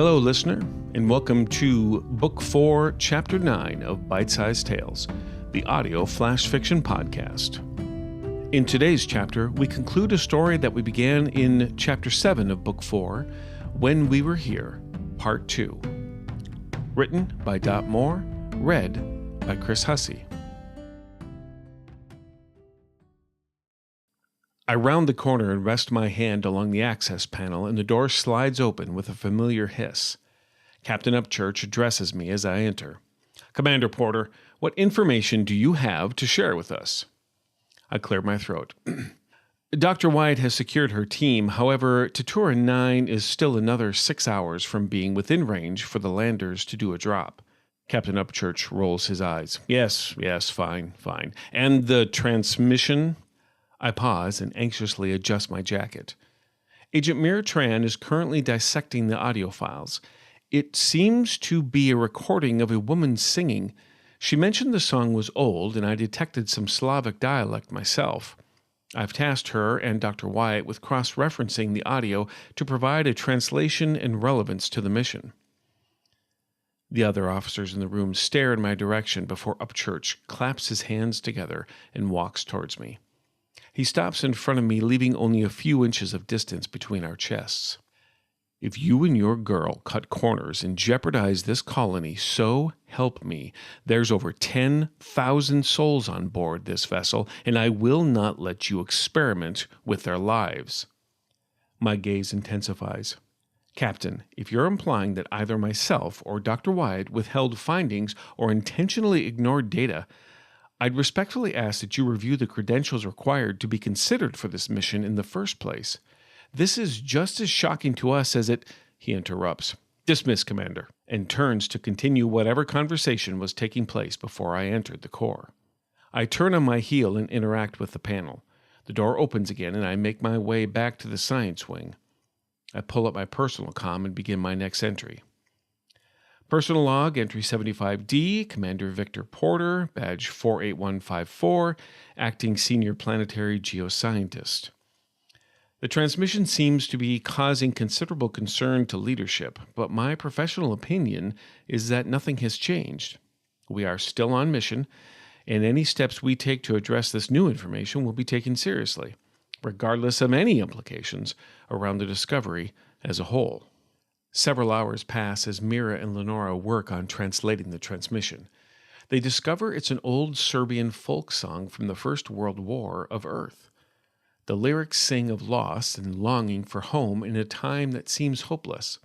Hello, listener, and welcome to Book 4, Chapter 9 of Bite-Sized Tales, the audio flash fiction podcast. In today's chapter, we conclude a story that we began in Chapter 7 of Book 4, When We Were Here, Part 2. Written by Dot Moore, read by Chris Hussey. I round the corner and rest my hand along the access panel, and the door slides open with a familiar hiss. Captain Upchurch addresses me as I enter. "Commander Porter, what information do you have to share with us?" I clear my throat. Dr. Wyatt has secured her team. However, Taturan 9 is still another 6 hours from being within range for the landers to do a drop. Captain Upchurch rolls his eyes. Yes, fine. And the transmission? I pause and anxiously adjust my jacket. Agent Mira Tran is currently dissecting the audio files. It seems to be a recording of a woman singing. She mentioned the song was old, and I detected some Slavic dialect myself. I've tasked her and Dr. Wyatt with cross-referencing the audio to provide a translation and relevance to the mission. The other officers in the room stare in my direction before Upchurch claps his hands together and walks towards me. He stops in front of me, leaving only a few inches of distance between our chests. "If you and your girl cut corners and jeopardize this colony, so help me, there's over 10,000 souls on board this vessel, and I will not let you experiment with their lives." My gaze intensifies. "Captain, if you're implying that either myself or Dr. Wyatt withheld findings or intentionally ignored data, I'd respectfully ask that you review the credentials required to be considered for this mission in the first place. This is just as shocking to us as it—" He interrupts. "Dismiss, Commander," and turns to continue whatever conversation was taking place before I entered the core. I turn on my heel and interact with the panel. The door opens again, and I make my way back to the science wing. I pull up my personal comm and begin my next entry. Personal log, entry 75D, Commander Victor Porter, badge 48154, acting senior planetary geoscientist. The transmission seems to be causing considerable concern to leadership, but my professional opinion is that nothing has changed. We are still on mission, and any steps we take to address this new information will be taken seriously, regardless of any implications around the discovery as a whole. Several hours pass as Mira and Lenora work on translating the transmission. They discover it's an old Serbian folk song from the First World War of Earth. The lyrics sing of loss and longing for home in a time that seems hopeless.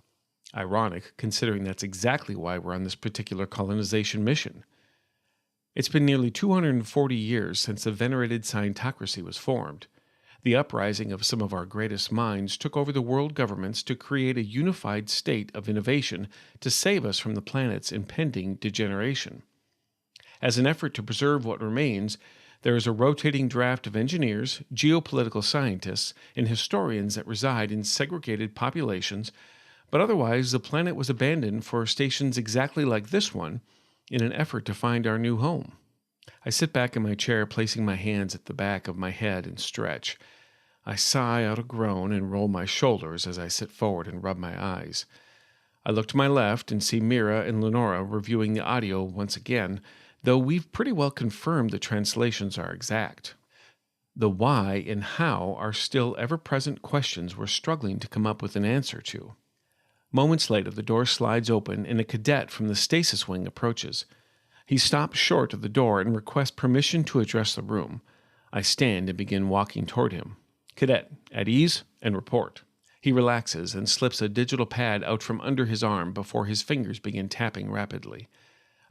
Ironic, considering that's exactly why we're on this particular colonization mission. It's been nearly 240 years since the venerated Scientocracy was formed. The uprising of some of our greatest minds took over the world governments to create a unified state of innovation to save us from the planet's impending degeneration. As an effort to preserve what remains, there is a rotating draft of engineers, geopolitical scientists, and historians that reside in segregated populations, but otherwise the planet was abandoned for stations exactly like this one in an effort to find our new home. I sit back in my chair, placing my hands at the back of my head and stretch. I sigh out a groan and roll my shoulders as I sit forward and rub my eyes. I look to my left and see Mira and Lenora reviewing the audio once again, though we've pretty well confirmed the translations are exact. The why and how are still ever-present questions we're struggling to come up with an answer to. Moments later, the door slides open and a cadet from the stasis wing approaches. He stops short of the door and requests permission to address the room. I stand and begin walking toward him. "Cadet, at ease, and report." He relaxes and slips a digital pad out from under his arm before his fingers begin tapping rapidly.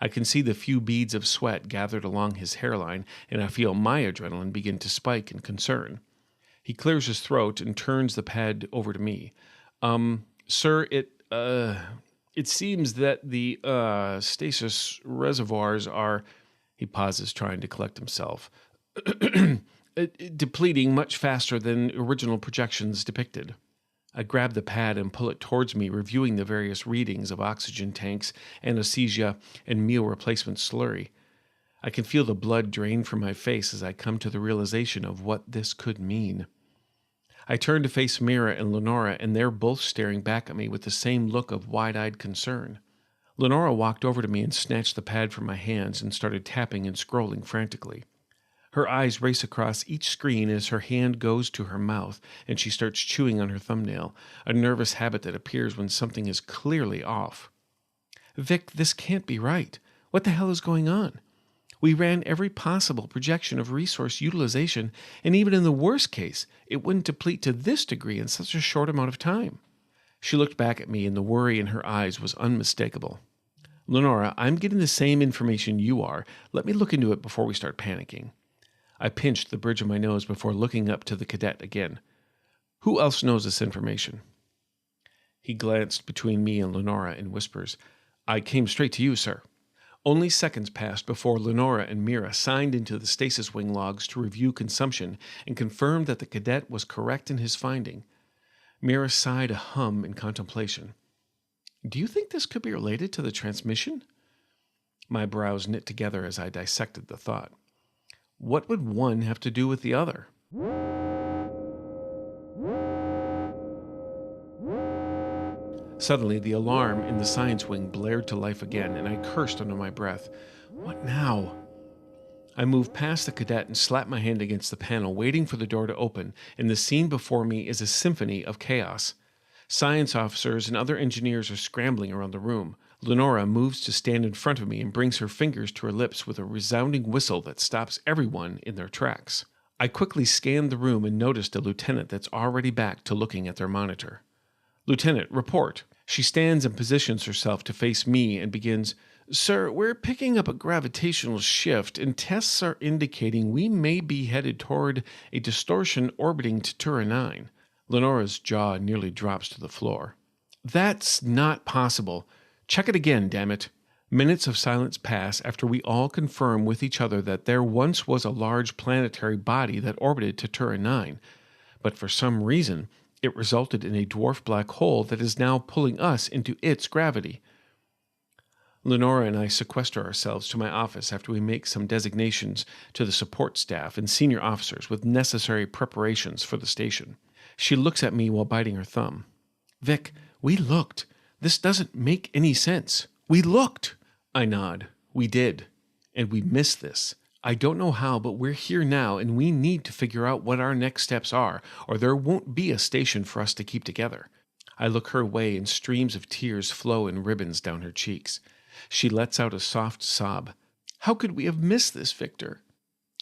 I can see the few beads of sweat gathered along his hairline, and I feel my adrenaline begin to spike in concern. He clears his throat and turns the pad over to me. Sir, it seems that the stasis reservoirs are—" He pauses, trying to collect himself. "Depleting much faster than original projections depicted." I grab the pad and pull it towards me, reviewing the various readings of oxygen tanks, anesthesia, and meal replacement slurry. I can feel the blood drain from my face as I come to the realization of what this could mean. I turn to face Mira and Lenora, and they're both staring back at me with the same look of wide-eyed concern. Lenora walked over to me and snatched the pad from my hands and started tapping and scrolling frantically. Her eyes race across each screen as her hand goes to her mouth and she starts chewing on her thumbnail, a nervous habit that appears when something is clearly off. Vic, this can't be right. What the hell is going on? We ran every possible projection of resource utilization, and even in the worst case, it wouldn't deplete to this degree in such a short amount of time. She looked back at me, and the worry in her eyes was unmistakable. Lenora, I'm getting the same information you are. Let me look into it before we start panicking. I pinched the bridge of my nose before looking up to the cadet again. Who else knows this information? He glanced between me and Lenora and whispers, I came straight to you, sir. Only seconds passed before Lenora and Mira signed into the stasis wing logs to review consumption and confirmed that the cadet was correct in his finding. Mira sighed a hum in contemplation. Do you think this could be related to the transmission? My brows knit together as I dissected the thought. What would one have to do with the other? Suddenly, the alarm in the science wing blared to life again, and I cursed under my breath. What now? I moved past the cadet and slapped my hand against the panel, waiting for the door to open, and the scene before me is a symphony of chaos. Science officers and other engineers are scrambling around the room. Lenora moves to stand in front of me and brings her fingers to her lips with a resounding whistle that stops everyone in their tracks. I quickly scanned the room and noticed a lieutenant that's already back to looking at their monitor. Lieutenant, report. She stands and positions herself to face me and begins, Sir, we're picking up a gravitational shift, and tests are indicating we may be headed toward a distortion orbiting Tatura 9. Lenora's jaw nearly drops to the floor. That's not possible. Check it again, damn it. Minutes of silence pass after we all confirm with each other that there once was a large planetary body that orbited Tatura 9, but for some reason, it resulted in a dwarf black hole that is now pulling us into its gravity. Lenora and I sequester ourselves to my office after we make some designations to the support staff and senior officers with necessary preparations for the station. She looks at me while biting her thumb. Vic, we looked. This doesn't make any sense. We looked. I nod. We did. And we missed this. I don't know how, but we're here now, and we need to figure out what our next steps are, or there won't be a station for us to keep together. I look her way, and streams of tears flow in ribbons down her cheeks. She lets out a soft sob. How could we have missed this, Victor?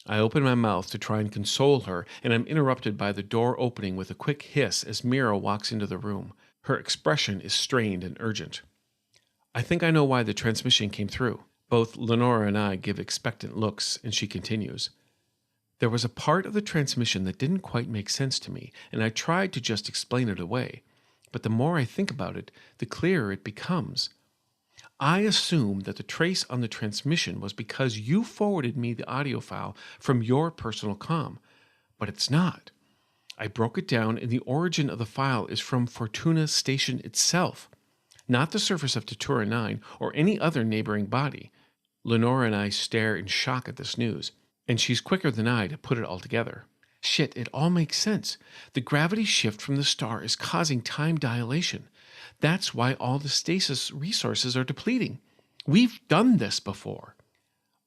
I open my mouth to try and console her, and I'm interrupted by the door opening with a quick hiss as Mira walks into the room. Her expression is strained and urgent. I think I know why the transmission came through. Both Lenora and I give expectant looks, and she continues. There was a part of the transmission that didn't quite make sense to me, and I tried to just explain it away. But the more I think about it, the clearer it becomes. I assumed that the trace on the transmission was because you forwarded me the audio file from your personal comm, but it's not. I broke it down, and the origin of the file is from Fortuna Station itself, not the surface of Tatura 9 or any other neighboring body. Lenora and I stare in shock at this news, and she's quicker than I to put it all together. Shit, it all makes sense. The gravity shift from the star is causing time dilation. That's why all the stasis resources are depleting. We've done this before.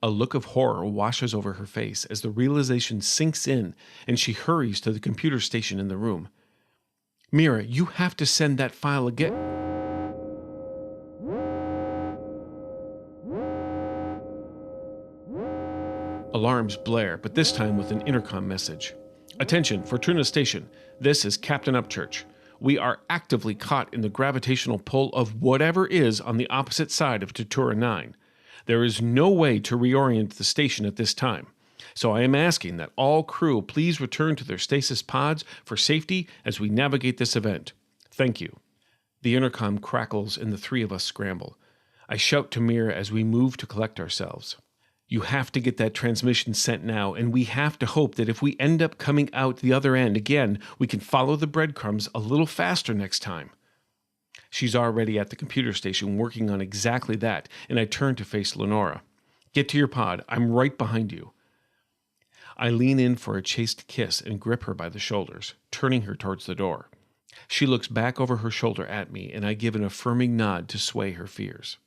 A look of horror washes over her face as the realization sinks in, and she hurries to the computer station in the room. Mira, you have to send that file again. Alarms blare, but this time with an intercom message. Attention, Fortuna Station. This is Captain Upchurch. We are actively caught in the gravitational pull of whatever is on the opposite side of Tatura 9. There is no way to reorient the station at this time, so I am asking that all crew please return to their stasis pods for safety as we navigate this event. Thank you. The intercom crackles and the three of us scramble. I shout to Mira as we move to collect ourselves. You have to get that transmission sent now, and we have to hope that if we end up coming out the other end again, we can follow the breadcrumbs a little faster next time. She's already at the computer station working on exactly that, and I turn to face Lenora. Get to your pod. I'm right behind you. I lean in for a chaste kiss and grip her by the shoulders, turning her towards the door. She looks back over her shoulder at me, and I give an affirming nod to sway her fears.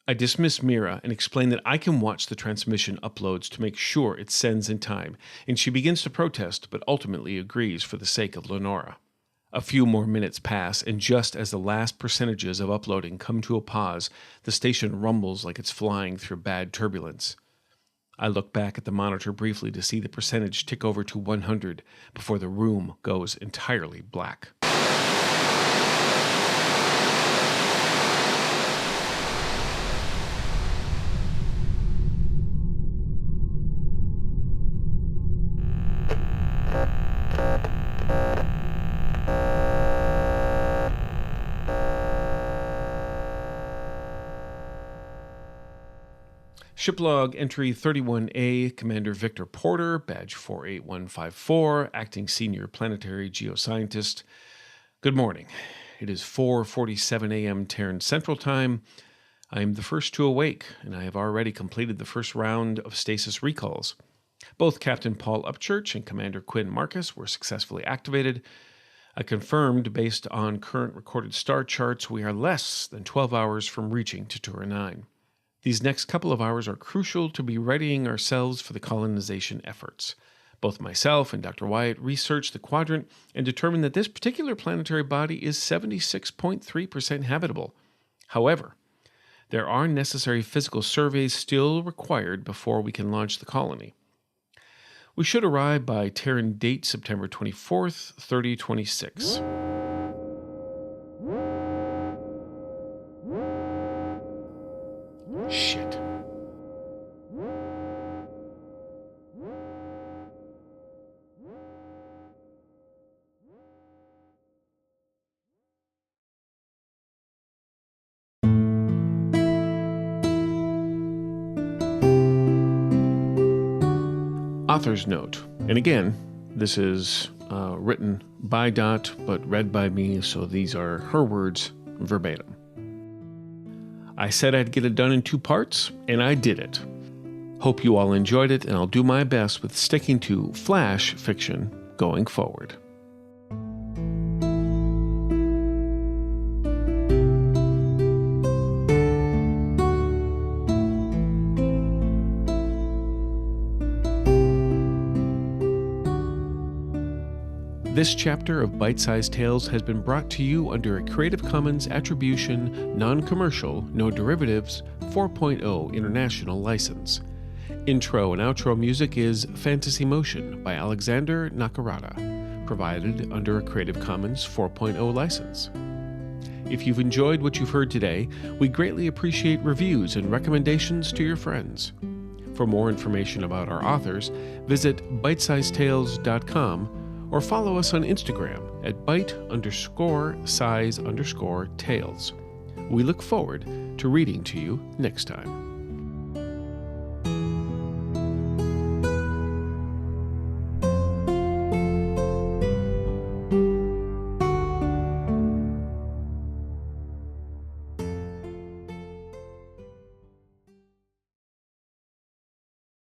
I dismiss Mira and explain that I can watch the transmission uploads to make sure it sends in time, and she begins to protest but ultimately agrees for the sake of Lenora. A few more minutes pass, and just as the last percentages of uploading come to a pause, the station rumbles like it's flying through bad turbulence. I look back at the monitor briefly to see the percentage tick over to 100 before the room goes entirely black. Shiplog entry 31A, Commander Victor Porter, badge 48154, acting senior planetary geoscientist. Good morning. It is 4:47 a.m. Terran Central Time. I am the first to awake, and I have already completed the first round of stasis recalls. Both Captain Paul Upchurch and Commander Quinn Marcus were successfully activated. I confirmed, based on current recorded star charts, we are less than 12 hours from reaching Tatura 9. These next couple of hours are crucial to be readying ourselves for the colonization efforts. Both myself and Dr. Wyatt researched the quadrant and determined that this particular planetary body is 76.3% habitable. However, there are necessary physical surveys still required before we can launch the colony. We should arrive by Terran date September 24th, 3026. Shit. Author's note. And again, this is written by Dot, but read by me, so these are her words verbatim. I said I'd get it done in 2 parts, and I did it. Hope you all enjoyed it, and I'll do my best with sticking to flash fiction going forward. This chapter of Bite-Sized Tales has been brought to you under a Creative Commons Attribution, Non-Commercial, No Derivatives 4.0 International License. Intro and outro music is Fantasy Motion by Alexander Nakarada, provided under a Creative Commons 4.0 license. If you've enjoyed what you've heard today, we greatly appreciate reviews and recommendations to your friends. For more information about our authors, visit bitesizedtales.com or follow us on Instagram at bite_size_tales. We look forward to reading to you next time.